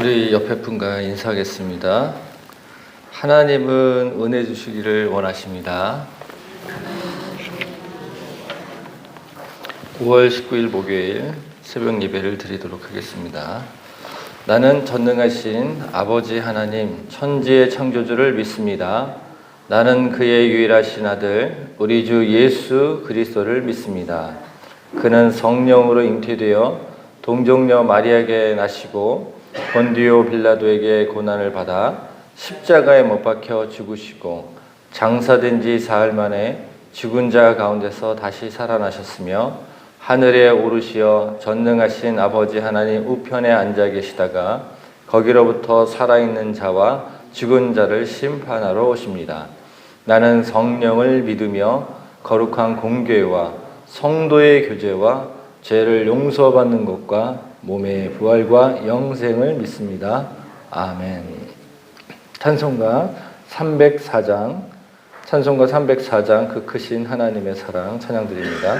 우리 옆에 분과 인사하겠습니다. 하나님은 은혜 주시기를 원하십니다. 5월 19일 목요일 새벽 예배를 드리도록 하겠습니다. 나는 전능하신 아버지 하나님 천지의 창조주를 믿습니다. 나는 그의 유일하신 아들 우리 주 예수 그리스도를 믿습니다. 그는 성령으로 잉태되어 동정녀 마리아에게 나시고 본디오 빌라도에게 고난을 받아 십자가에 못 박혀 죽으시고 장사된 지 사흘 만에 죽은 자 가운데서 다시 살아나셨으며 하늘에 오르시어 전능하신 아버지 하나님 우편에 앉아 계시다가 거기로부터 살아있는 자와 죽은 자를 심판하러 오십니다. 나는 성령을 믿으며 거룩한 공교회와 성도의 교제와 죄를 용서받는 것과 몸의 부활과 영생을 믿습니다. 아멘. 찬송가 304장 그 크신 하나님의 사랑 찬양드립니다.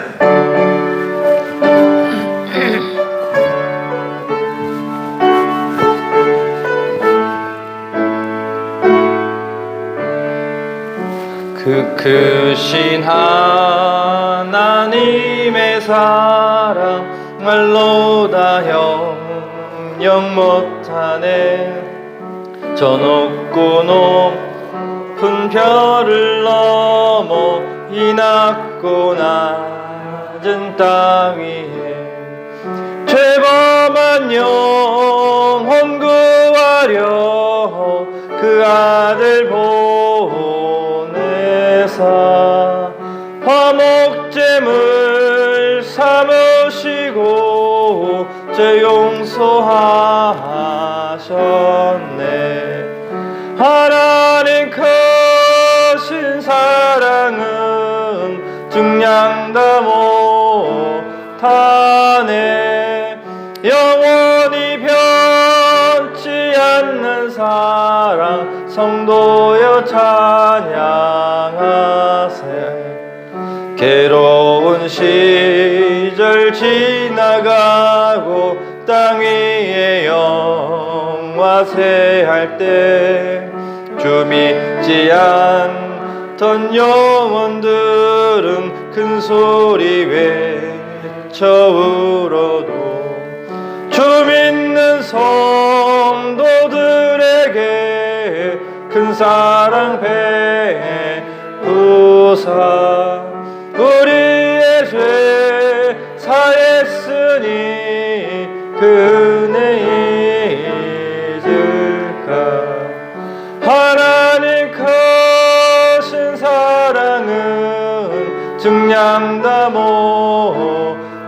그 크신 하나님의 사랑 말로 다 형용 못하네. 저 높고 높은 별을 넘어 이 낮고 낮은 땅 위에 죄범한 영혼 구하려 그 아들 보내사 화목제물 삼으시고 죄 용서하셨네. 하나님 크신 사랑은 중량다 못하네. 영원히 변치 않는 사랑 성도여 찬양하세. 괴로운 시절 지나가고 땅 위에 영화세할 때 주 믿지 않던 영혼들은 큰 소리 외쳐 울어도 주 믿는 성도들에게 큰 사랑 베푸사 우리의 죄 사했으니 그 은혜 잊을까. 하나님 크신 사랑은 증량다 못하네.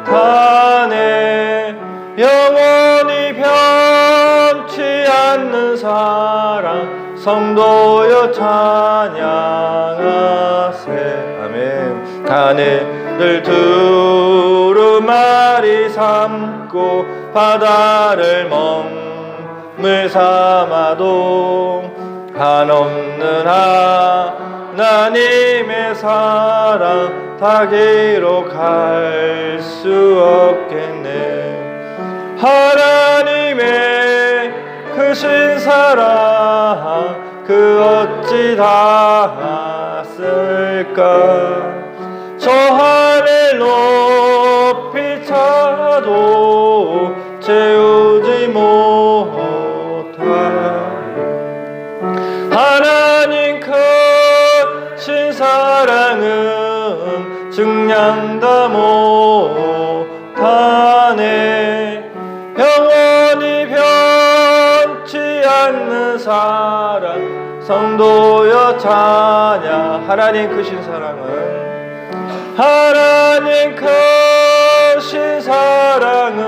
영원히 변치 않는 사랑 성도여 찬양하세. 아멘. 하늘을 두루마리 삼고 바다를 멍물 삼아도 한없는 하나님의 사랑 다 기록할 수 없겠네. 하나님의 크신 사랑 그 어찌 닿았을까. 저 하늘 높이 차도 채우지 못하리. 하나님 크신 사랑은 증량다 못하네. 영원히 변치 않는 사랑 성도여 찬양. 하나님 크신 사랑은 하나님 크신 사랑은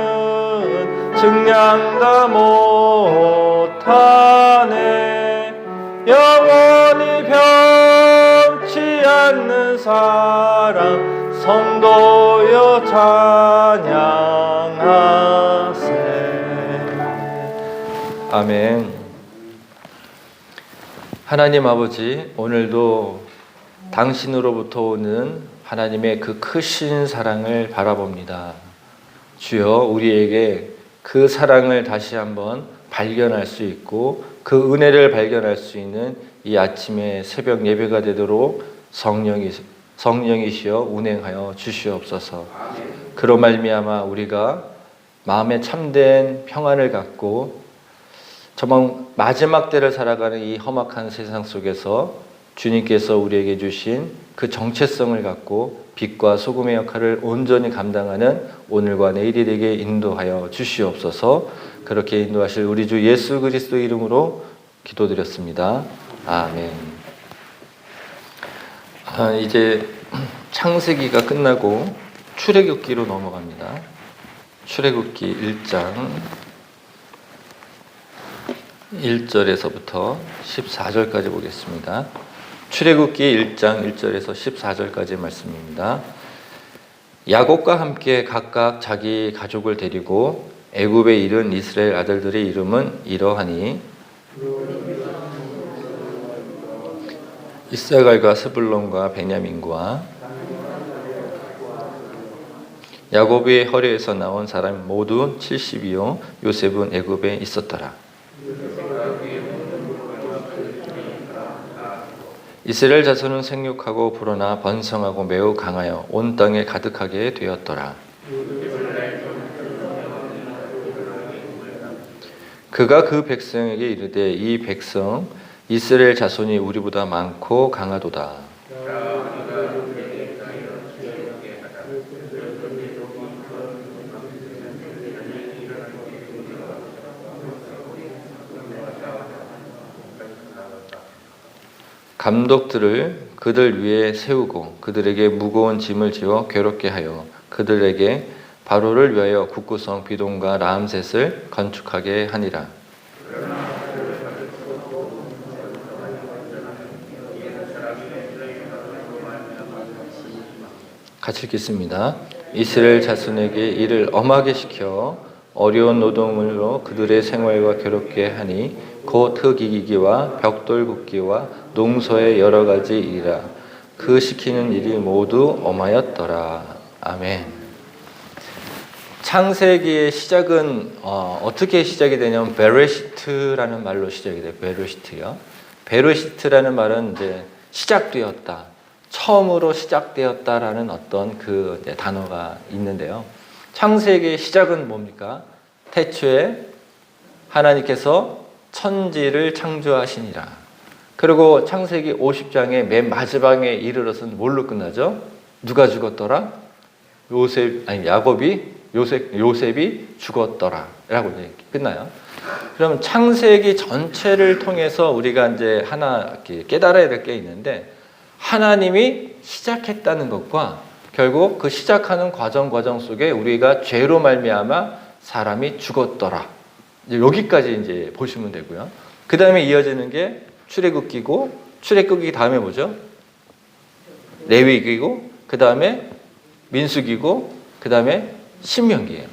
증량다 못하네. 영원히 변치 않는 사랑 성도여 찬양하세. 아멘. 하나님 아버지, 오늘도 당신으로부터 오는 하나님의 그 크신 사랑을 바라봅니다. 주여, 우리에게 그 사랑을 다시 한번 발견할 수 있고 그 은혜를 발견할 수 있는 이 아침의 새벽 예배가 되도록 성령이시여 운행하여 주시옵소서. 그로 말미암아 우리가 마음에 참된 평안을 갖고 정말 마지막 때를 살아가는 이 험악한 세상 속에서 주님께서 우리에게 주신 그 정체성을 갖고 빛과 소금의 역할을 온전히 감당하는 오늘과 내일이 되게 인도하여 주시옵소서. 그렇게 인도하실 우리 주 예수 그리스도 이름으로 기도드렸습니다. 아멘. 이제 창세기가 끝나고 출애굽기로 넘어갑니다. 출애굽기 1장 1절에서부터 14절까지 보겠습니다. 출애굽기 1장 1절에서 14절까지 말씀입니다. 야곱과 함께 각각 자기 가족을 데리고 애굽에 이른 이스라엘 아들들의 이름은 이러하니 이사갈과 스불론과 베냐민과 야곱의 허리에서 나온 사람 모두 70이요 요셉은 애굽에 있었더라. 이스라엘 자손은 생육하고 불어나 번성하고 매우 강하여 온 땅에 가득하게 되었더라. 그가 그 백성에게 이르되 이 백성 이스라엘 자손이 우리보다 많고 강하도다. 감독들을 그들 위에 세우고 그들에게 무거운 짐을 지어 괴롭게 하여 그들에게 바로를 위하여 국구성 비돔과 라암셋을 건축하게 하니라. 같이 읽겠습니다. 이스라엘 자손에게 이를 엄하게 시켜 어려운 노동으로 그들의 생활과 괴롭게 하니 곧 흙이기와 벽돌 굽기와 농소의 여러 가지 일이라. 그 시키는 일이 모두 엄하였더라. 아멘. 창세기의 시작은 어떻게 시작이 되냐면 베레시트라는 말로 시작이 돼요. 베레시트요. 베레시트라는 말은 이제 시작되었다, 처음으로 시작되었다라는 어떤 그 단어가 있는데요. 창세기의 시작은 뭡니까? 태초에 하나님께서 천지를 창조하시니라. 그리고 창세기 50장의 맨 마지막에 이르러서는 뭘로 끝나죠? 누가 죽었더라? 요셉이 죽었더라 라고 끝나요. 그럼 창세기 전체를 통해서 우리가 이제 하나 깨달아야 될 게 있는데, 하나님이 시작했다는 것과 결국 그 시작하는 과정 속에 우리가 죄로 말미암아 사람이 죽었더라, 여기까지 이제 보시면 되고요. 그 다음에 이어지는 게 출애굽기고, 출애굽기 다음에 뭐죠? 레위기고, 그 다음에 민수기고, 그 다음에 신명기예요.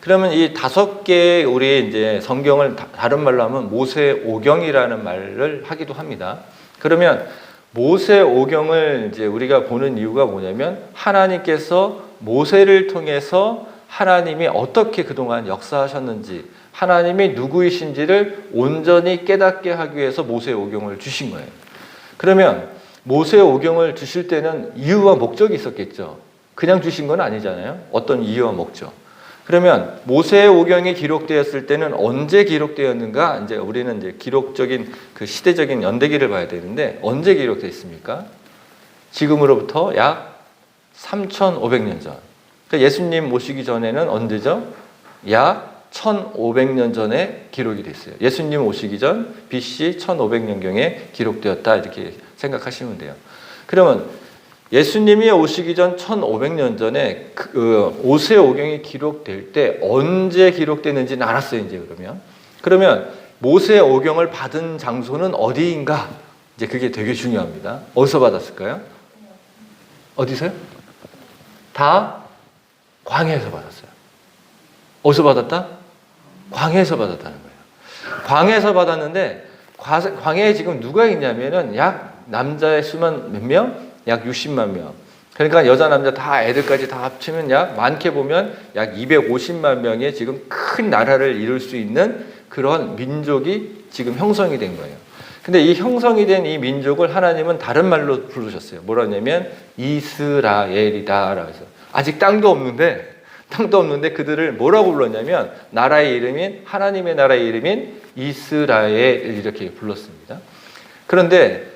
그러면 이 5개의 우리 이제 성경을 다른 말로 하면 모세오경이라는 말을 하기도 합니다. 그러면 모세오경을 이제 우리가 보는 이유가 뭐냐면, 하나님께서 모세를 통해서 하나님이 어떻게 그동안 역사하셨는지, 하나님이 누구이신지를 온전히 깨닫게 하기 위해서 모세오경을 주신 거예요. 그러면 모세오경을 주실 때는 이유와 목적이 있었겠죠. 그냥 주신 건 아니잖아요. 어떤 이유와 목적. 그러면 모세의 오경이 기록되었을 때는 언제 기록되었는가? 이제 우리는 이제 기록적인 그 시대적인 연대기를 봐야 되는데 언제 기록됐습니까? 지금으로부터 약 3,500년 전. 그러니까 예수님 모시기 전에는 언제죠? 약 1,500년 전에 기록이 됐어요. 예수님 오시기 전 BC 1,500년경에 기록되었다 이렇게 생각하시면 돼요. 그러면 예수님이 오시기 전 1,500년 전에 그 모세오경이 기록될 때 언제 기록되는지는 알았어요. 이제 그러면 모세오경을 받은 장소는 어디인가? 이제 그게 되게 중요합니다. 어디서 받았을까요? 어디서요? 다 광야에서 받았어요. 어디서 받았다? 광야에서 받았다는 거예요. 광야에서 받았는데 광야에 지금 누가 있냐면은 약 남자의 수만 몇 명? 약 60만 명. 그러니까 여자 남자 다 애들까지 다 합치면 약 많게 보면 약 250만 명의 지금 큰 나라를 이룰 수 있는 그런 민족이 지금 형성이 된 거예요. 근데 이 형성이 된 이 민족을 하나님은 다른 말로 부르셨어요. 뭐라냐면 이스라엘이다라고 해서 아직 땅도 없는데 그들을 뭐라고 불렀냐면 나라의 이름인 하나님의 나라의 이름인 이스라엘 이렇게 불렀습니다. 그런데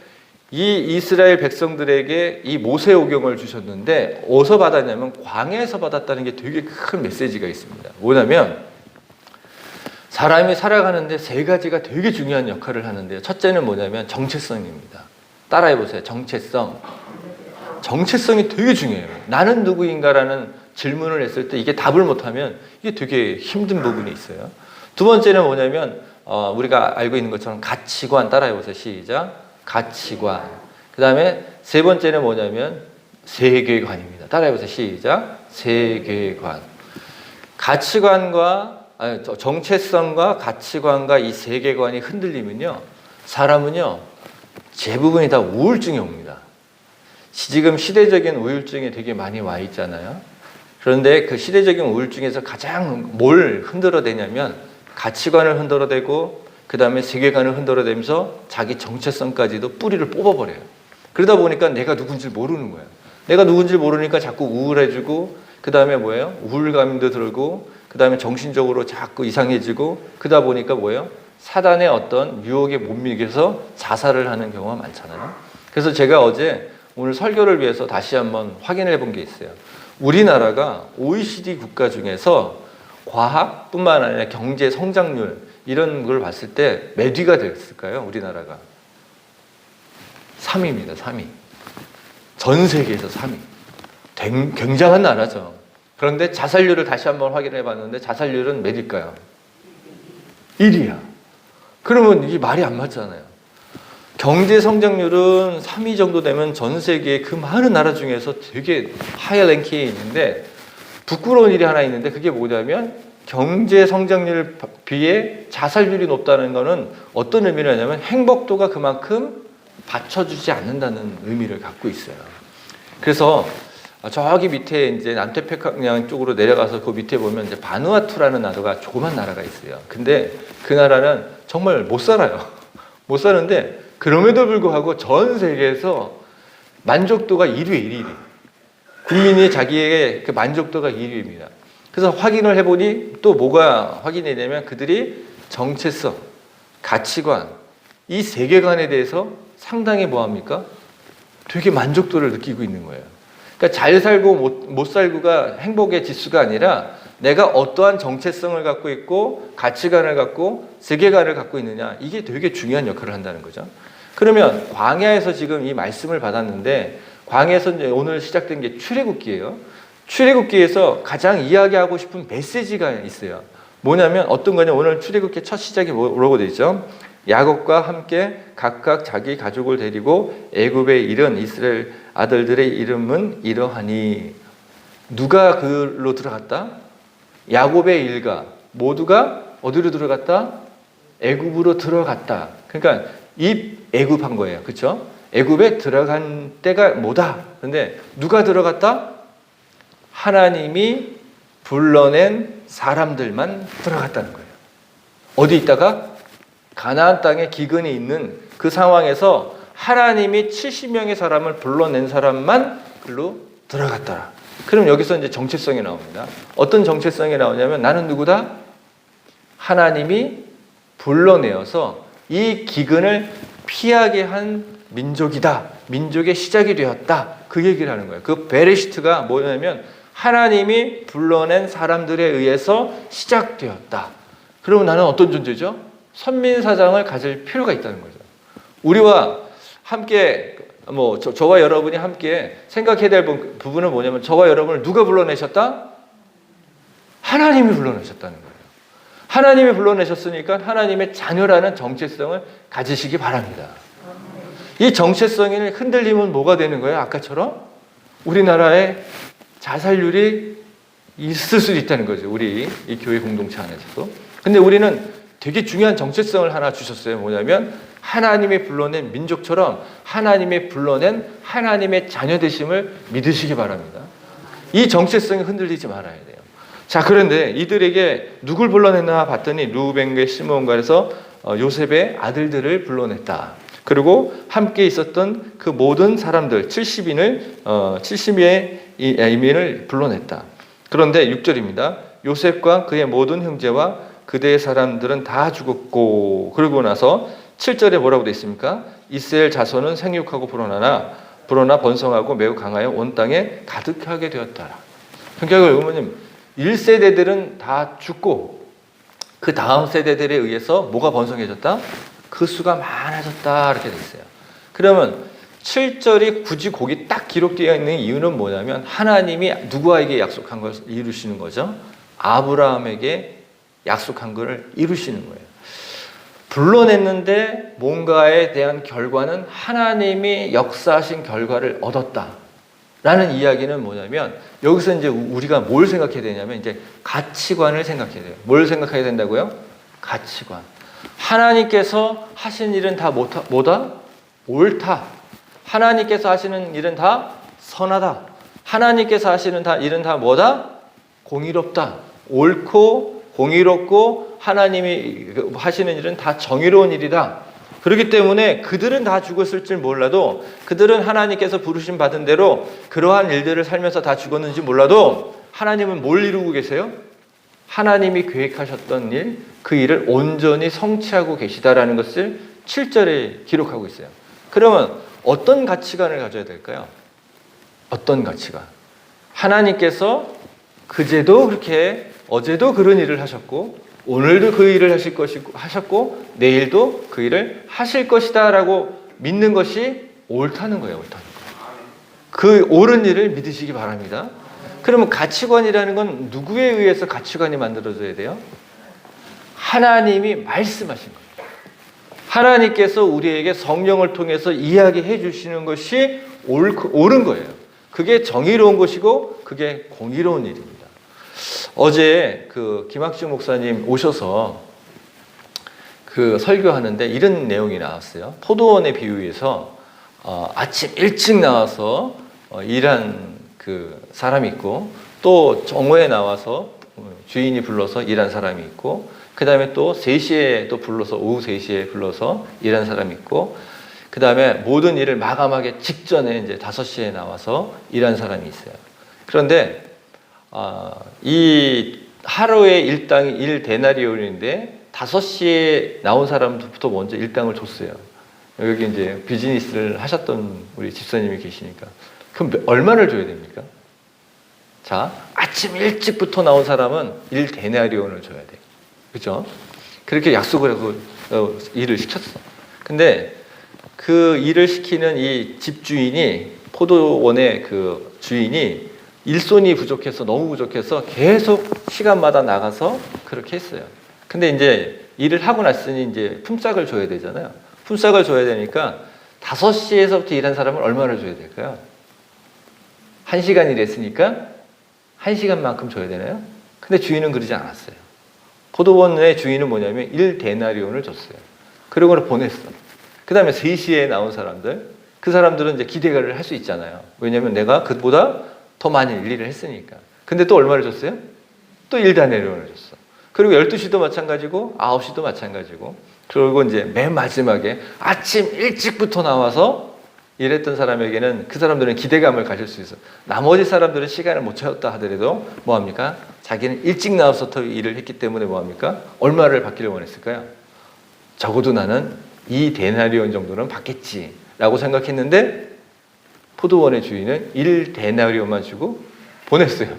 이 이스라엘 백성들에게 이 모세오경을 주셨는데 어디서 받았냐면 광야에서 받았다는 게 되게 큰 메시지가 있습니다. 뭐냐면 사람이 살아가는데 세 가지가 되게 중요한 역할을 하는데요. 첫째는 뭐냐면 정체성입니다. 따라해보세요. 정체성이 되게 중요해요. 나는 누구인가라는 질문을 했을 때 이게 답을 못하면 이게 되게 힘든 부분이 있어요. 두 번째는 뭐냐면 우리가 알고 있는 것처럼 가치관 따라해보세요. 시작. 가치관. 그 다음에 세 번째는 뭐냐면 세계관입니다. 따라해보세요. 시작. 세계관. 정체성과 가치관과 이 세계관이 흔들리면요. 사람은요. 대부분이 다 우울증이 옵니다. 지금 시대적인 우울증이 되게 많이 와 있잖아요. 그런데 그 시대적인 우울증에서 가장 뭘 흔들어대냐면 가치관을 흔들어대고 그 다음에 세계관을 흔들어대면서 자기 정체성까지도 뿌리를 뽑아버려요. 그러다 보니까 내가 누군지 모르는 거예요. 내가 누군지 모르니까 자꾸 우울해지고 그 다음에 뭐예요? 우울감도 들고 그 다음에 정신적으로 자꾸 이상해지고 그러다 보니까 뭐예요? 사단의 어떤 유혹에 못 이겨서 자살을 하는 경우가 많잖아요. 그래서 제가 어제 오늘 설교를 위해서 다시 한번 확인해 본 게 있어요. 우리나라가 OECD 국가 중에서 과학뿐만 아니라 경제 성장률 이런 걸 봤을 때 몇 위가 됐을까요? 우리나라가 3위입니다. 3위. 전 세계에서 3위. 굉장한 나라죠. 그런데 자살률을 다시 한번 확인해 봤는데 자살률은 몇일까요? 1위야. 그러면 이게 말이 안 맞잖아요. 경제 성장률은 3위 정도 되면 전 세계의 그 많은 나라 중에서 되게 하이 랭킹에 있는데 부끄러운 일이 하나 있는데 그게 뭐냐면 경제 성장률 비해 자살률이 높다는 것은 어떤 의미를 하냐면 행복도가 그만큼 받쳐주지 않는다는 의미를 갖고 있어요. 그래서 저기 밑에 이제 남태평양 쪽으로 내려가서 그 밑에 보면 이제 바누아투라는 나라가 조그만 나라가 있어요. 근데 그 나라는 정말 못 살아요. 못 사는데 그럼에도 불구하고 전 세계에서 만족도가 1위. 국민이 자기의 그 만족도가 1위입니다. 그래서 확인을 해보니 또 뭐가 확인이 되냐면 그들이 정체성, 가치관, 이 세계관에 대해서 상당히 뭐합니까? 되게 만족도를 느끼고 있는 거예요. 그러니까 잘 살고 못 살고가 행복의 지수가 아니라 내가 어떠한 정체성을 갖고 있고 가치관을 갖고 세계관을 갖고 있느냐 이게 되게 중요한 역할을 한다는 거죠. 그러면 광야에서 지금 이 말씀을 받았는데 광야에서 이제 오늘 시작된 게 출애굽기예요. 출애굽기에서 가장 이야기하고 싶은 메시지가 있어요. 뭐냐면 어떤 거냐? 오늘 출애굽기 첫 시작이 뭐라고 되어 있죠? 야곱과 함께 각각 자기 가족을 데리고 애굽에 이른 이스라엘 아들들의 이름은 이러하니. 누가 그로 들어갔다? 야곱의 일가 모두가 어디로 들어갔다? 애굽으로 들어갔다. 그러니까 애굽한 거예요. 그렇죠? 애굽에 들어간 때가 뭐다? 그런데 누가 들어갔다? 하나님이 불러낸 사람들만 들어갔다는 거예요. 어디 있다가? 가나안 땅에 기근이 있는 그 상황에서 하나님이 70명의 사람을 불러낸 사람만 글로 들어갔더라. 그럼 여기서 이제 정체성이 나옵니다. 어떤 정체성이 나오냐면 나는 누구다? 하나님이 불러내어서 이 기근을 피하게 한 민족이다. 민족의 시작이 되었다. 그 얘기를 하는 거예요. 그 베레시트가 뭐냐면 하나님이 불러낸 사람들에 의해서 시작되었다. 그러면 나는 어떤 존재죠? 선민사장을 가질 필요가 있다는 거죠. 우리와 함께 저와 여러분이 함께 생각해야 될 부분은 뭐냐면 저와 여러분을 누가 불러내셨다? 하나님이 불러내셨다는 거예요. 하나님이 불러내셨으니까 하나님의 자녀라는 정체성을 가지시기 바랍니다. 이 정체성이 흔들리면 뭐가 되는 거예요? 아까처럼 우리나라의 자살률이 있을 수도 있다는 거죠. 우리 이 교회 공동체 안에서도. 근데 우리는 되게 중요한 정체성을 하나 주셨어요. 뭐냐면 하나님이 불러낸 민족처럼 하나님이 불러낸 하나님의 자녀 되심을 믿으시기 바랍니다. 이 정체성이 흔들리지 말아야 돼요. 자, 그런데 이들에게 누굴 불러냈나 봤더니 루벤과 시몬과 해서 요셉의 아들들을 불러냈다. 그리고 함께 있었던 그 모든 사람들 70인의 이민을 불러냈다. 그런데 6절입니다. 요셉과 그의 모든 형제와 그대의 사람들은 다 죽었고, 그러고 나서 7절에 뭐라고 되어 있습니까? 이스라엘 자손은 생육하고 불어나 번성하고 매우 강하여 온 땅에 가득하게 되었다. 성경을 읽으면 1세대들은 다 죽고 그 다음 세대들에 의해서 뭐가 번성해졌다? 그 수가 많아졌다. 이렇게 되어 있어요. 그러면 7절이 굳이 거기 딱 기록되어 있는 이유는 뭐냐면 하나님이 누구에게 약속한 걸 이루시는 거죠? 아브라함에게 약속한 것을 이루시는 거예요. 불러냈는데 뭔가에 대한 결과는 하나님이 역사하신 결과를 얻었다. 라는 이야기는 뭐냐면 여기서 이제 우리가 뭘 생각해야 되냐면 이제 가치관을 생각해야 돼요. 뭘 생각해야 된다고요? 가치관. 하나님께서 하신 일은 다 뭐다? 옳다. 하나님께서 하시는 일은 다 선하다. 하나님께서 하시는 일은 다 뭐다? 공의롭다. 옳고 공의롭고 하나님이 하시는 일은 다 정의로운 일이다. 그렇기 때문에 그들은 다 죽었을 줄 몰라도 그들은 하나님께서 부르심 받은 대로 그러한 일들을 살면서 다 죽었는지 몰라도 하나님은 뭘 이루고 계세요? 하나님이 계획하셨던 일, 그 일을 온전히 성취하고 계시다라는 것을 7절에 기록하고 있어요. 그러면 어떤 가치관을 가져야 될까요? 어떤 가치관? 하나님께서 그제도 그렇게 어제도 그런 일을 하셨고 오늘도 그 일을 하셨고 내일도 그 일을 하실 것이다 라고 믿는 것이 옳다는 거예요. 옳다는 거. 그 옳은 일을 믿으시기 바랍니다. 그러면 가치관이라는 건 누구에 의해서 가치관이 만들어져야 돼요? 하나님이 말씀하신 거예요. 하나님께서 우리에게 성령을 통해서 이야기해 주시는 것이 옳은 거예요. 그게 정의로운 것이고 그게 공의로운 일입니다. 어제 그 김학주 목사님 오셔서 그 설교하는데 이런 내용이 나왔어요. 포도원의 비유에서 아침 일찍 나와서 일한 그 사람이 있고 또 정오에 나와서 주인이 불러서 일한 사람이 있고 그 다음에 또 3시에 또 불러서 오후 3시에 불러서 일한 사람이 있고 그 다음에 모든 일을 마감하기 직전에 이제 5시에 나와서 일한 사람이 있어요. 그런데 이 하루의 일당이 1데나리온인데 5시에 나온 사람부터 먼저 일당을 줬어요. 여기 이제 비즈니스를 하셨던 우리 집사님이 계시니까. 그럼 얼마를 줘야 됩니까? 자, 아침 일찍부터 나온 사람은 1데나리온을 줘야 돼요. 그죠? 그렇게 약속을 하고 일을 시켰어. 근데 그 일을 시키는 이 집주인이 포도원의 그 주인이 일손이 부족해서 너무 부족해서 계속 시간마다 나가서 그렇게 했어요. 근데 이제 일을 하고 났으니 이제 품삯을 줘야 되잖아요. 품삯을 줘야 되니까 5시에서부터 일한 사람은 얼마를 줘야 될까요? 1시간 일했으니까 1시간만큼 줘야 되나요? 근데 주인은 그러지 않았어요. 포도원의 주인은 뭐냐면 1데나리온을 줬어요. 그리고 보냈어. 그 다음에 3시에 나온 사람들, 그 사람들은 이제 기대를 할 수 있잖아요. 왜냐면 내가 그보다 더 많이 일을 했으니까. 근데 또 얼마를 줬어요? 또 1데나리온을 줬어. 그리고 12시도 마찬가지고 9시도 마찬가지고 그리고 이제 맨 마지막에 아침 일찍부터 나와서 이랬던 사람에게는 그 사람들은 기대감을 가질 수 있어. 나머지 사람들은 시간을 못 채웠다 하더라도 뭐합니까? 자기는 일찍 나와서 일을 했기 때문에 뭐합니까? 얼마를 받기를 원했을까요? 적어도 나는 이 데나리온 정도는 받겠지라고 생각했는데 포도원의 주인은 1데나리온만 주고 보냈어요.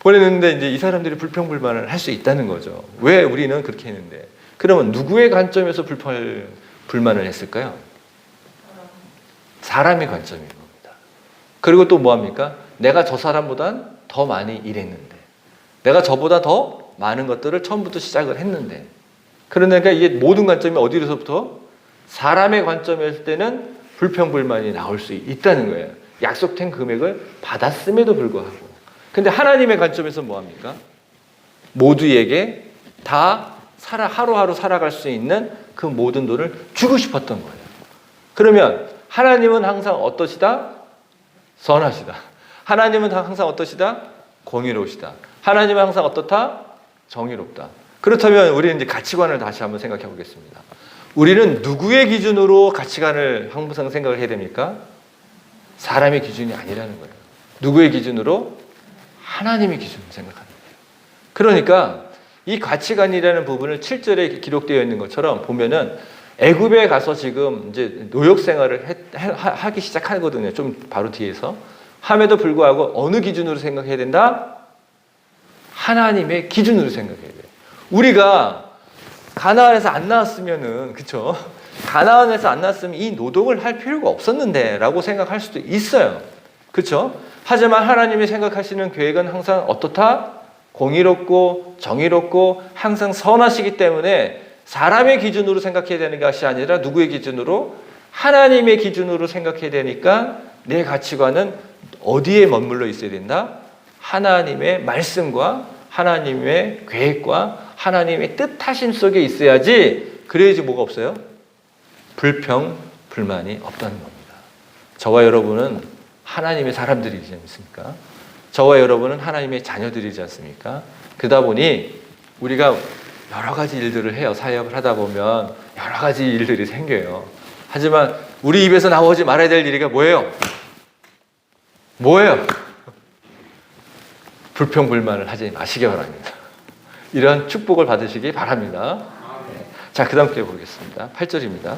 보냈는데 이제 이 사람들이 불평불만을 할 수 있다는 거죠. 왜 우리는 그렇게 했는데? 그러면 누구의 관점에서 불만을 했을까요? 사람의 관점인 겁니다. 그리고 또 뭐합니까? 내가 저 사람보단 더 많이 일했는데, 내가 저보다 더 많은 것들을 처음부터 시작을 했는데, 그러니까 이게 모든 관점이 어디로서부터? 사람의 관점일 때는 불평불만이 나올 수 있다는 거예요. 약속된 금액을 받았음에도 불구하고. 근데 하나님의 관점에서 뭐합니까? 모두에게 다 하루하루 살아갈 수 있는 그 모든 돈을 주고 싶었던 거예요. 그러면 하나님은 항상 어떠시다? 선하시다. 하나님은 항상 어떠시다? 공의로우시다. 하나님은 항상 어떻다? 정의롭다. 그렇다면 우리는 이제 가치관을 다시 한번 생각해 보겠습니다. 우리는 누구의 기준으로 가치관을 항상 생각을 해야 됩니까? 사람의 기준이 아니라는 거예요. 누구의 기준으로? 하나님의 기준으로 생각하는 거예요. 그러니까 이 가치관이라는 부분을 7절에 기록되어 있는 것처럼 보면은 애굽에 가서 지금 이제 노역 생활을 하기 시작하거든요. 좀 바로 뒤에서. 함에도 불구하고 어느 기준으로 생각해야 된다? 하나님의 기준으로 생각해야 돼요. 우리가 가나안에서 안 나왔으면은, 그쵸? 가나안에서 안 나왔으면 이 노동을 할 필요가 없었는데 라고 생각할 수도 있어요. 그쵸? 하지만 하나님이 생각하시는 계획은 항상 어떻다? 공의롭고 정의롭고 항상 선하시기 때문에 사람의 기준으로 생각해야 되는 것이 아니라 누구의 기준으로? 하나님의 기준으로 생각해야 되니까 내 가치관은 어디에 머물러 있어야 된다? 하나님의 말씀과 하나님의 계획과 하나님의 뜻하심 속에 있어야지. 그래야지 뭐가 없어요? 불평, 불만이 없다는 겁니다. 저와 여러분은 하나님의 사람들이지 않습니까? 저와 여러분은 하나님의 자녀들이지 않습니까? 그러다 보니 우리가 여러 가지 일들을 해요. 사역을 하다 보면 여러 가지 일들이 생겨요. 하지만 우리 입에서 나오지 말아야 될 일이 뭐예요? 뭐예요? 불평불만을 하지 마시기 바랍니다. 이런 축복을 받으시기 바랍니다. 자, 그 다음 게 보겠습니다. 8절입니다.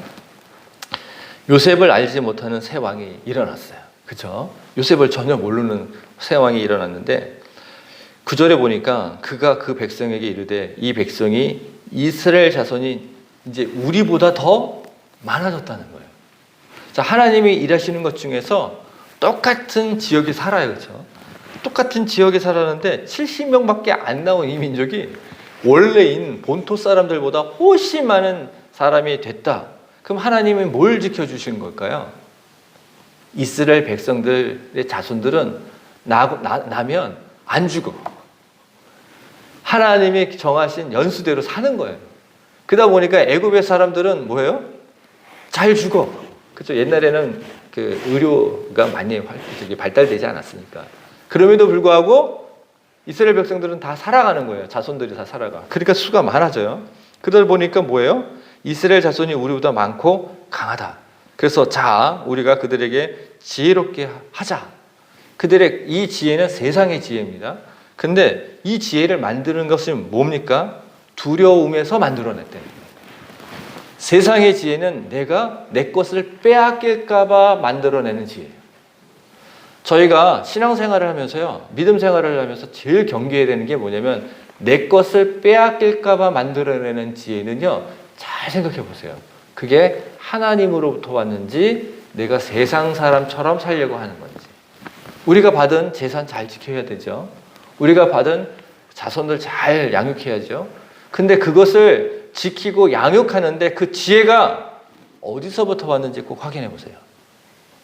요셉을 알지 못하는 새 왕이 일어났어요. 그죠? 요셉을 전혀 모르는 새 왕이 일어났는데 9절에 보니까 그가 그 백성에게 이르되 이 백성이 이스라엘 자손이 이제 우리보다 더 많아졌다는 거예요. 자, 하나님이 일하시는 것 중에서 똑같은 지역에 살아요. 그렇죠? 똑같은 지역에 살았는데 70명밖에 안 나온 이 민족이 원래인 본토 사람들보다 훨씬 많은 사람이 됐다. 그럼 하나님이 뭘 지켜주신 걸까요? 이스라엘 백성들의 자손들은 나면 안 죽어. 하나님이 정하신 연수대로 사는 거예요. 그러다 보니까 애굽의 사람들은 뭐예요? 잘 죽어. 그렇죠? 옛날에는 그 의료가 많이 발달되지 않았으니까. 그럼에도 불구하고 이스라엘 백성들은 다 살아가는 거예요. 자손들이 다 살아가. 그러니까 수가 많아져요. 그러다 보니까 뭐예요? 이스라엘 자손이 우리보다 많고 강하다. 그래서 자, 우리가 그들에게 지혜롭게 하자. 그들의 이 지혜는 세상의 지혜입니다. 근데 이 지혜를 만드는 것이 뭡니까? 두려움에서 만들어냈대요. 세상의 지혜는 내가 내 것을 빼앗길까 봐 만들어내는 지혜예요. 저희가 신앙생활을 하면서요, 믿음 생활을 하면서 제일 경계해야 되는 게 뭐냐면 내 것을 빼앗길까 봐 만들어내는 지혜는요, 잘 생각해 보세요. 그게 하나님으로부터 왔는지 내가 세상 사람처럼 살려고 하는 건지. 우리가 받은 재산 잘 지켜야 되죠. 우리가 받은 자손들 잘 양육해야죠. 근데 그것을 지키고 양육하는데 그 지혜가 어디서부터 왔는지 꼭 확인해 보세요.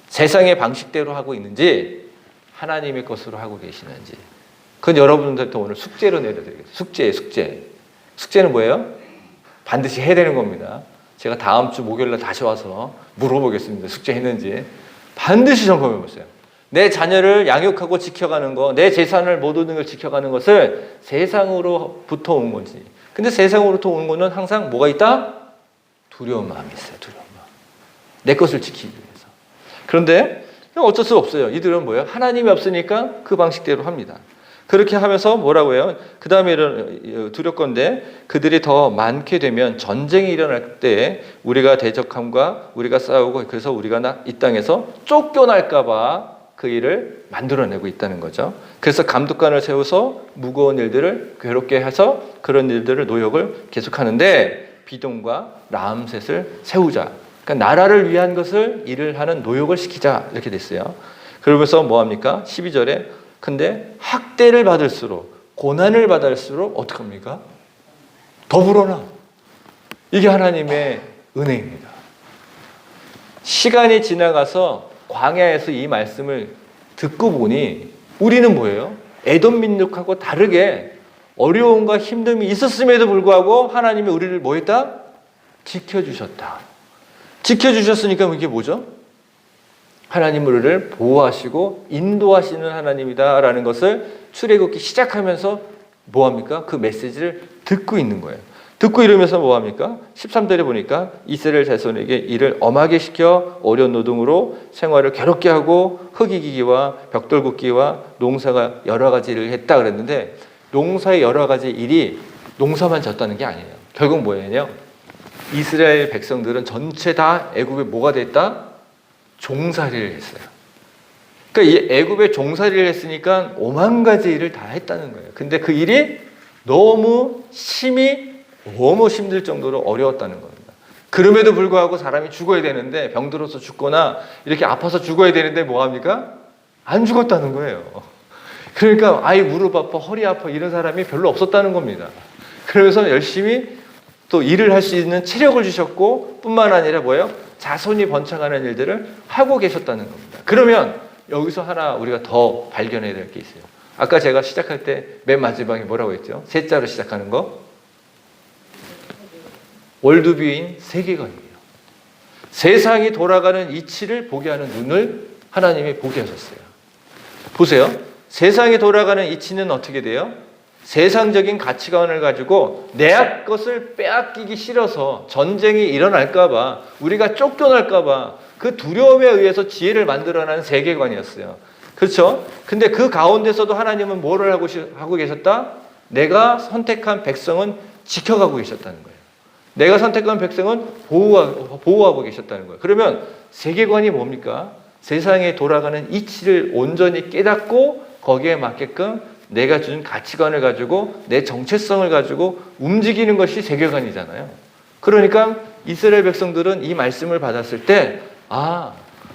세상의 방식대로 하고 있는지 하나님의 것으로 하고 계시는지. 그건 여러분들한테 오늘 숙제로 내려드리겠습니다. 숙제는 뭐예요? 반드시 해야 되는 겁니다. 제가 다음 주 목요일날 다시 와서 물어보겠습니다. 숙제했는지. 반드시 점검해 보세요. 내 자녀를 양육하고 지켜가는 거, 내 재산을 모든 걸 지켜가는 것을 세상으로부터 온 거지. 근데 세상으로부터 온 거는 항상 뭐가 있다? 두려운 마음이 있어요. 두려운 마음. 내 것을 지키기 위해서. 그런데 어쩔 수 없어요. 이들은 뭐예요? 하나님이 없으니까 그 방식대로 합니다. 그렇게 하면서 뭐라고 해요? 그 다음에 두렵건대 그들이 더 많게 되면 전쟁이 일어날 때 우리가 대적함과 우리가 싸우고 그래서 우리가 이 땅에서 쫓겨날까 봐 그 일을 만들어내고 있다는 거죠. 그래서 감독관을 세워서 무거운 일들을 괴롭게 해서 그런 일들을 노역을 계속하는데 비동과 라암셋을 세우자. 그러니까 나라를 위한 것을 일을 하는 노역을 시키자 이렇게 됐어요. 그러면서 뭐합니까? 12절에 근데 학대를 받을수록 고난을 받을수록 어떡합니까? 더 불어나. 이게 하나님의 은혜입니다. 시간이 지나가서 광야에서 이 말씀을 듣고 보니 우리는 뭐예요? 에돔 민족하고 다르게 어려움과 힘듦이 있었음에도 불구하고 하나님이 우리를 뭐 했다? 지켜주셨다. 지켜주셨으니까 이게 뭐죠? 하나님 우리를 보호하시고 인도하시는 하나님이다라는 것을 출애굽기 시작하면서 뭐합니까? 그 메시지를 듣고 있는 거예요. 듣고 이러면서 뭐합니까? 13절에 보니까 이스라엘 자손에게 일을 엄하게 시켜 어려운 노동으로 생활을 괴롭게 하고 흙이기와 벽돌 굽기와 농사가 여러 가지 일을 했다 그랬는데 농사의 여러 가지 일이 농사만 졌다는 게 아니에요. 결국 뭐예요? 이스라엘 백성들은 전체 다 애굽에 뭐가 됐다? 종살이를 했어요. 그러니까 이 애굽에 종살이를 했으니까 5만 가지 일을 다 했다는 거예요. 근데 그 일이 너무 힘들 정도로 어려웠다는 겁니다. 그럼에도 불구하고 사람이 죽어야 되는데 병들어서 죽거나 이렇게 아파서 죽어야 되는데 뭐합니까? 안 죽었다는 거예요. 그러니까 아이 무릎 아파 허리 아파 이런 사람이 별로 없었다는 겁니다. 그래서 열심히 또 일을 할 수 있는 체력을 주셨고 뿐만 아니라 뭐예요? 자손이 번창하는 일들을 하고 계셨다는 겁니다. 그러면 여기서 하나 우리가 더 발견해야 될 게 있어요. 아까 제가 시작할 때 맨 마지막에 뭐라고 했죠? 세 자로 시작하는 거. 월드뷰인 세계관이에요. 세상이 돌아가는 이치를 보게 하는 눈을 하나님이 보게 하셨어요. 보세요. 세상이 돌아가는 이치는 어떻게 돼요? 세상적인 가치관을 가지고 내 것을 빼앗기기 싫어서 전쟁이 일어날까 봐 우리가 쫓겨날까 봐 그 두려움에 의해서 지혜를 만들어내는 세계관이었어요. 그렇죠? 근데 그 가운데서도 하나님은 뭐를 하고 계셨다? 내가 선택한 백성은 지켜가고 계셨다는 거예요. 내가 선택한 백성은 보호하고 계셨다는 거예요. 그러면 세계관이 뭡니까? 세상에 돌아가는 이치를 온전히 깨닫고 거기에 맞게끔 내가 준 가치관을 가지고 내 정체성을 가지고 움직이는 것이 세계관이잖아요. 그러니까 이스라엘 백성들은 이 말씀을 받았을 때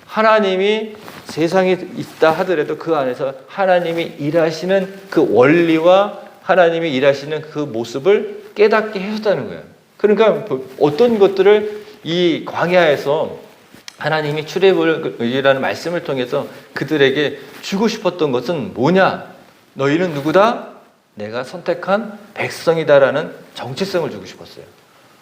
하나님이 세상에 있다 하더라도 그 안에서 하나님이 일하시는 그 원리와 하나님이 일하시는 그 모습을 깨닫게 해줬다는 거예요. 그러니까 어떤 것들을 이 광야에서 하나님이 출애굽이라는 말씀을 통해서 그들에게 주고 싶었던 것은 뭐냐? 너희는 누구다? 내가 선택한 백성이다라는 정체성을 주고 싶었어요.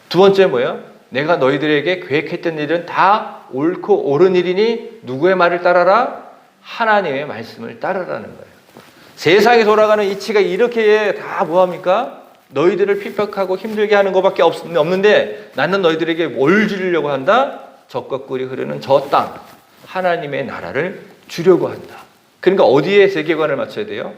두 번째 뭐예요? 내가 너희들에게 계획했던 일은 다 옳고 옳은 일이니 누구의 말을 따라라? 하나님의 말씀을 따르라는 거예요. 세상에 돌아가는 이치가 이렇게 다 뭐합니까? 너희들을 핍박하고 힘들게 하는 것밖에 없는데 나는 너희들에게 뭘 주려고 한다? 젖과 꿀이 흐르는 저 땅, 하나님의 나라를 주려고 한다. 그러니까 어디에 세계관을 맞춰야 돼요?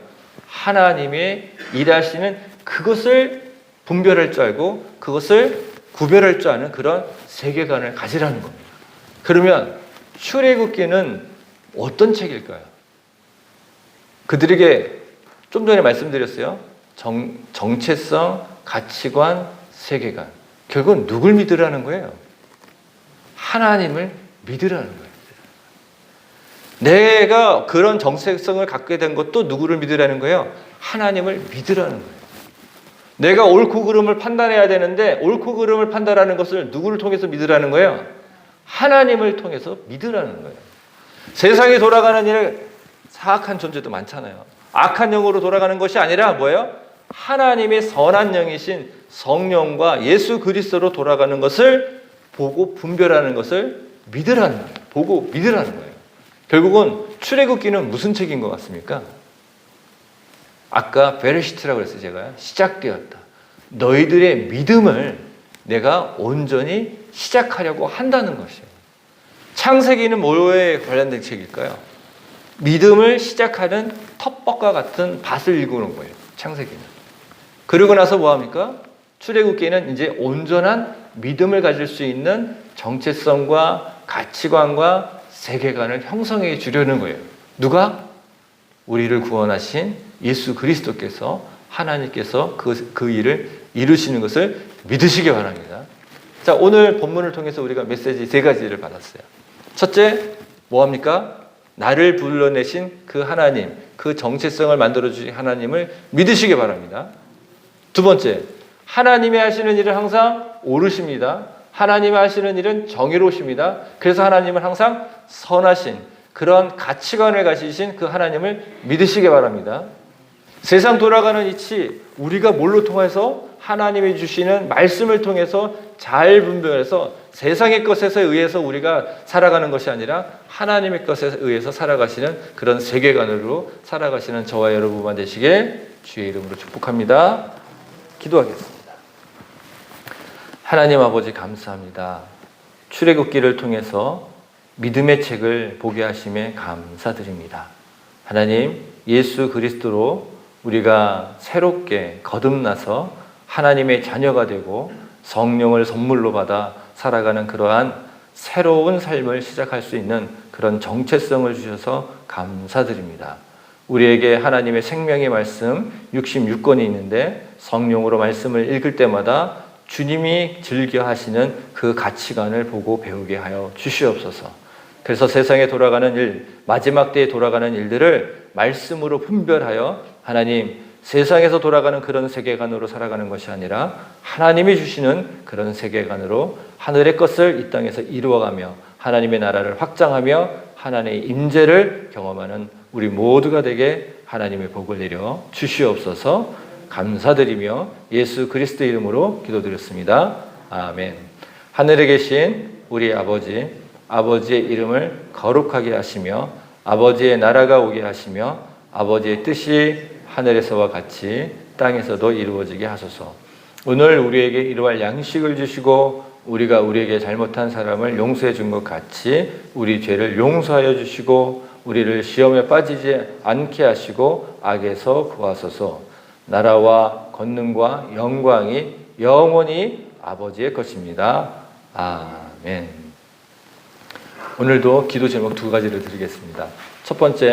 하나님의 일하시는 그것을 분별할 줄 알고 그것을 구별할 줄 아는 그런 세계관을 가지라는 겁니다. 그러면 출애굽기는 어떤 책일까요? 그들에게 좀 전에 말씀드렸어요. 정체성, 가치관, 세계관. 결국은 누굴 믿으라는 거예요? 하나님을 믿으라는 거예요. 내가 그런 정체성을 갖게 된 것도 누구를 믿으라는 거예요? 하나님을 믿으라는 거예요. 내가 옳고 그름을 판단해야 되는데 옳고 그름을 판단하는 것을 누구를 통해서 믿으라는 거예요? 하나님을 통해서 믿으라는 거예요. 세상에 돌아가는 일을 사악한 존재도 많잖아요. 악한 영으로 돌아가는 것이 아니라 뭐예요? 하나님의 선한 영이신 성령과 예수 그리스도로 돌아가는 것을 보고 분별하는 것을 믿으라는 거예요. 보고 믿으라는 거예요. 결국은 출애굽기는 무슨 책인 것 같습니까? 아까 베레시트라고 그랬어요. 제가 시작되었다. 너희들의 믿음을 내가 온전히 시작하려고 한다는 것이에요. 창세기는 뭐에 관련된 책일까요? 믿음을 시작하는 텃밭과 같은 밭을 일구는 거예요. 창세기는. 그러고 나서 뭐합니까? 출애굽기는 이제 온전한 믿음을 가질 수 있는 정체성과 가치관과 세계관을 형성해 주려는 거예요. 누가? 우리를 구원하신 예수 그리스도께서, 하나님께서 그 일을 이루시는 것을 믿으시기 바랍니다. 자, 오늘 본문을 통해서 우리가 메시지 3가지를 받았어요. 첫째, 뭐합니까? 나를 불러내신 그 하나님, 그 정체성을 만들어주신 하나님을 믿으시기 바랍니다. 두 번째, 하나님이 하시는 일은 항상 옳으십니다. 하나님이 하시는 일은 정의로우십니다. 그래서 하나님은 항상 선하신 그런 가치관을 가지신 그 하나님을 믿으시기 바랍니다. 세상 돌아가는 이치, 우리가 뭘로 통해서 하나님이 주시는 말씀을 통해서 잘 분별해서 세상의 것에 의해서 우리가 살아가는 것이 아니라 하나님의 것에 의해서 살아가시는 그런 세계관으로 살아가시는 저와 여러분만 되시길 주의 이름으로 축복합니다. 기도하겠습니다. 하나님 아버지 감사합니다. 출애굽기를 통해서 믿음의 책을 보게 하심에 감사드립니다. 하나님, 예수 그리스도로 우리가 새롭게 거듭나서 하나님의 자녀가 되고 성령을 선물로 받아 살아가는 그러한 새로운 삶을 시작할 수 있는 그런 정체성을 주셔서 감사드립니다. 우리에게 하나님의 생명의 말씀 66권이 있는데 성령으로 말씀을 읽을 때마다 주님이 즐겨 하시는 그 가치관을 보고 배우게 하여 주시옵소서. 그래서 세상에 돌아가는 일, 마지막 때에 돌아가는 일들을 말씀으로 분별하여 하나님, 세상에서 돌아가는 그런 세계관으로 살아가는 것이 아니라 하나님이 주시는 그런 세계관으로 하늘의 것을 이 땅에서 이루어가며 하나님의 나라를 확장하며 하나님의 임재를 경험하는 우리 모두가 되게 하나님의 복을 내려 주시옵소서. 감사드리며 예수 그리스도 이름으로 기도드렸습니다. 아멘. 하늘에 계신 우리 아버지, 아버지의 이름을 거룩하게 하시며 아버지의 나라가 오게 하시며 아버지의 뜻이 하늘에서와 같이 땅에서도 이루어지게 하소서. 오늘 우리에게 이러할 양식을 주시고 우리가 우리에게 잘못한 사람을 용서해 준 것 같이 우리 죄를 용서하여 주시고 우리를 시험에 빠지지 않게 하시고 악에서 구하소서. 나라와 권능과 영광이 영원히 아버지의 것입니다. 아멘. 오늘도 기도 제목 2가지를 드리겠습니다. 첫 번째,